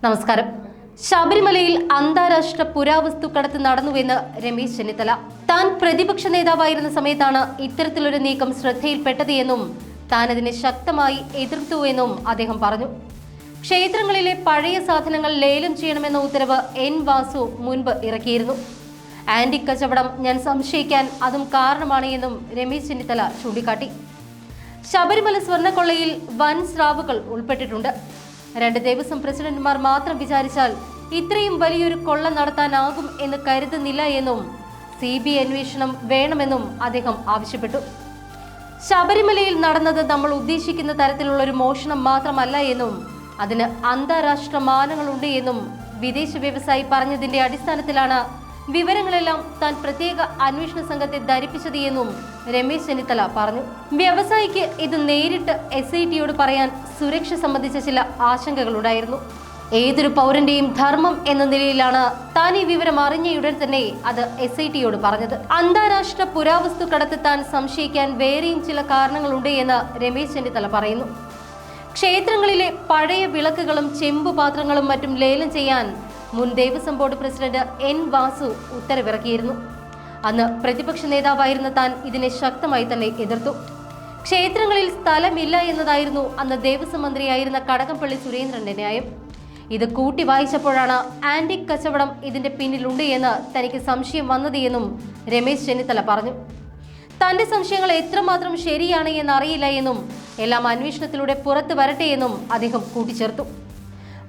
നമസ്കാരം. ശബരിമലയിൽ അന്താരാഷ്ട്ര പുരാവസ്തു കടത്ത് നടന്നുവെന്ന് രമേശ് ചെന്നിത്തല. താൻ പ്രതിപക്ഷ നേതാവായിരുന്ന സമയത്താണ് ഇത്തരത്തിലൊരു നീക്കം ശ്രദ്ധയിൽപ്പെട്ടത് എന്നും താൻ അതിനെ ശക്തമായി എതിർത്തുവെന്നും അദ്ദേഹം പറഞ്ഞു. ക്ഷേത്രങ്ങളിലെ പഴയ സാധനങ്ങൾ ലേലം ചെയ്യണമെന്ന ഉത്തരവ് എൻ വാസു മുൻപ് ഇറക്കിയിരുന്നു. ആന്റിക് കച്ചവടം ഞാൻ സംശയിക്കാൻ അതും കാരണമാണ് എന്നും രമേശ് ചെന്നിത്തല ചൂണ്ടിക്കാട്ടി. ശബരിമല സ്വർണ്ണക്കൊള്ളയിൽ വൻ സ്രാവുകൾ ഉൾപ്പെട്ടിട്ടുണ്ട്. 2 ദേവസ്വം പ്രസിഡന്റുമാർ മാത്രം വിചാരിച്ചാൽ ഇത്രയും വലിയൊരു കൊള്ള നടത്താനാകും എന്ന് കരുതുന്നില്ല എന്നും CBI അന്വേഷണം വേണമെന്നും അദ്ദേഹം ആവശ്യപ്പെട്ടു. ശബരിമലയിൽ നടന്നത് നമ്മൾ ഉദ്ദേശിക്കുന്ന തരത്തിലുള്ള ഒരു മോഷണം മാത്രമല്ല എന്നും അതിന് അന്താരാഷ്ട്ര മാനങ്ങളുണ്ട് എന്നും വിദേശ വ്യവസായി പറഞ്ഞതിന്റെ അടിസ്ഥാനത്തിലാണ് വിവരങ്ങളെല്ലാം താൻ പ്രത്യേക അന്വേഷണ സംഘത്തെ ധരിപ്പിച്ചത് എന്നും രമേശ് ചെന്നിത്തല പറഞ്ഞു. വ്യവസായിക്ക് ഇത് നേരിട്ട് SITയോട് പറയാൻ സുരക്ഷ സംബന്ധിച്ച ചില ആശങ്കകളുണ്ടായിരുന്നു. ഏതൊരു പൗരന്റെയും ധർമ്മം എന്ന നിലയിലാണ് താൻ ഈ വിവരം അറിഞ്ഞയുടൻ തന്നെ അത് SITയോട് പറഞ്ഞത്. അന്താരാഷ്ട്ര പുരാവസ്തു കടത്ത് താൻ സംശയിക്കാൻ വേറെയും ചില കാരണങ്ങളുണ്ട് എന്ന് രമേശ് ചെന്നിത്തല പറയുന്നു. ക്ഷേത്രങ്ങളിലെ പഴയ വിളക്കുകളും ചെമ്പുപാത്രങ്ങളും മറ്റും ലേലം ചെയ്യാൻ മുൻ Devaswom board president N Vasu ഉത്തരവിറക്കിയിരുന്നു. അന്ന് പ്രതിപക്ഷ നേതാവായിരുന്ന താൻ ഇതിനെ ശക്തമായി തന്നെ എതിർത്തു. ക്ഷേത്രങ്ങളിൽ സ്ഥലമില്ല എന്നതായിരുന്നു അന്ന് ദേവസ്വം മന്ത്രിയായിരുന്ന കടകംപള്ളി സുരേന്ദ്രന്റെ ന്യായം. ഇത് കൂട്ടി വായിച്ചപ്പോഴാണ് ആന്റിക് കച്ചവടം ഇതിന്റെ പിന്നിലുണ്ട് എന്ന് തനിക്ക് സംശയം വന്നത് എന്നും രമേശ് ചെന്നിത്തല പറഞ്ഞു. തന്റെ സംശയങ്ങൾ എത്രമാത്രം ശരിയാണ് എന്നറിയില്ല എന്നും എല്ലാം അന്വേഷണത്തിലൂടെ പുറത്തു വരട്ടെ എന്നും അദ്ദേഹം കൂട്ടിച്ചേർത്തു.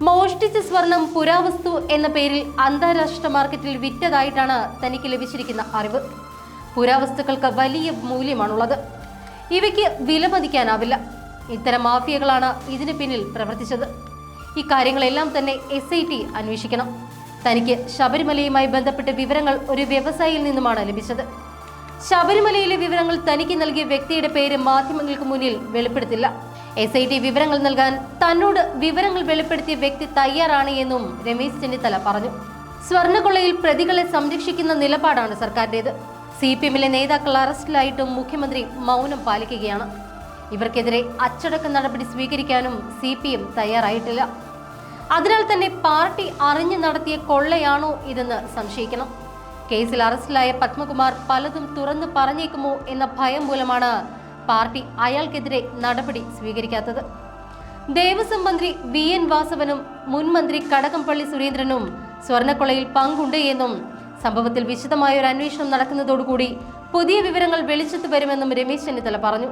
മോഷ്ടിച്ച സ്വർണം പുരാവസ്തു എന്ന പേരിൽ അന്താരാഷ്ട്ര മാർക്കറ്റിൽ വിറ്റതായിട്ടാണ് തനിക്ക് ലഭിച്ചിരിക്കുന്ന അറിവ്. പുരാവസ്തുക്കൾക്ക് വലിയ മൂല്യമാണുള്ളത്. ഇവയ്ക്ക് വിലമതിക്കാനാവില്ല. ഇത്തരം മാഫിയകളാണ് ഇതിന് പിന്നിൽ പ്രവർത്തിച്ചത്. ഇക്കാര്യങ്ങളെല്ലാം തന്നെ SIT അന്വേഷിക്കണം. തനിക്ക് ശബരിമലയുമായി ബന്ധപ്പെട്ട വിവരങ്ങൾ ഒരു വ്യവസായിയിൽ നിന്നുമാണ് ലഭിച്ചത്. ശബരിമലയിലെ വിവരങ്ങൾ തനിക്ക് നൽകിയ വ്യക്തിയുടെ പേര് മാധ്യമങ്ങൾക്ക് മുന്നിൽ വെളിപ്പെടുത്തില്ല. SIT വിവരങ്ങൾ നൽകാൻ തന്നോട് വിവരങ്ങൾ വെളിപ്പെടുത്തിയ വ്യക്തി തയ്യാറാണ് എന്നും രമേശ് ചെന്നിത്തല പറഞ്ഞു. സ്വർണ്ണക്കൊള്ളയിൽ പ്രതികളെ സംരക്ഷിക്കുന്ന നിലപാടാണ് സർക്കാരിന്റേത്. CPMലെ നേതാക്കൾ അറസ്റ്റിലായിട്ടും മുഖ്യമന്ത്രി മൗനം പാലിക്കുകയാണ്. ഇവർക്കെതിരെ അച്ചടക്ക നടപടി സ്വീകരിക്കാനും CPM തയ്യാറായിട്ടില്ല. അതിനാൽ തന്നെ പാർട്ടി അറിഞ്ഞു നടത്തിയ കൊള്ളയാണോ ഇതെന്ന് സംശയിക്കണം. കേസിൽ അറസ്റ്റിലായ പത്മകുമാർ പലതും തുറന്നു പറഞ്ഞേക്കുമോ എന്ന ഭയം മൂലമാണ് പാർട്ടി അയാൾക്കെതിരെ നടപടി സ്വീകരിക്കാത്തത്. ദേവസ്വം മന്ത്രി VN വാസവനും മുൻ മന്ത്രി കടകംപള്ളി സുരേന്ദ്രനും സ്വർണ്ണക്കൊള്ളയിൽ പങ്കുണ്ട് എന്നും സംഭവത്തിൽ വിശദമായ ഒരു അന്വേഷണം നടക്കുന്നതോടുകൂടി പുതിയ വിവരങ്ങൾ വെളിച്ചത്ത് വരുമെന്നും രമേശ് ചെന്നിത്തല പറഞ്ഞു.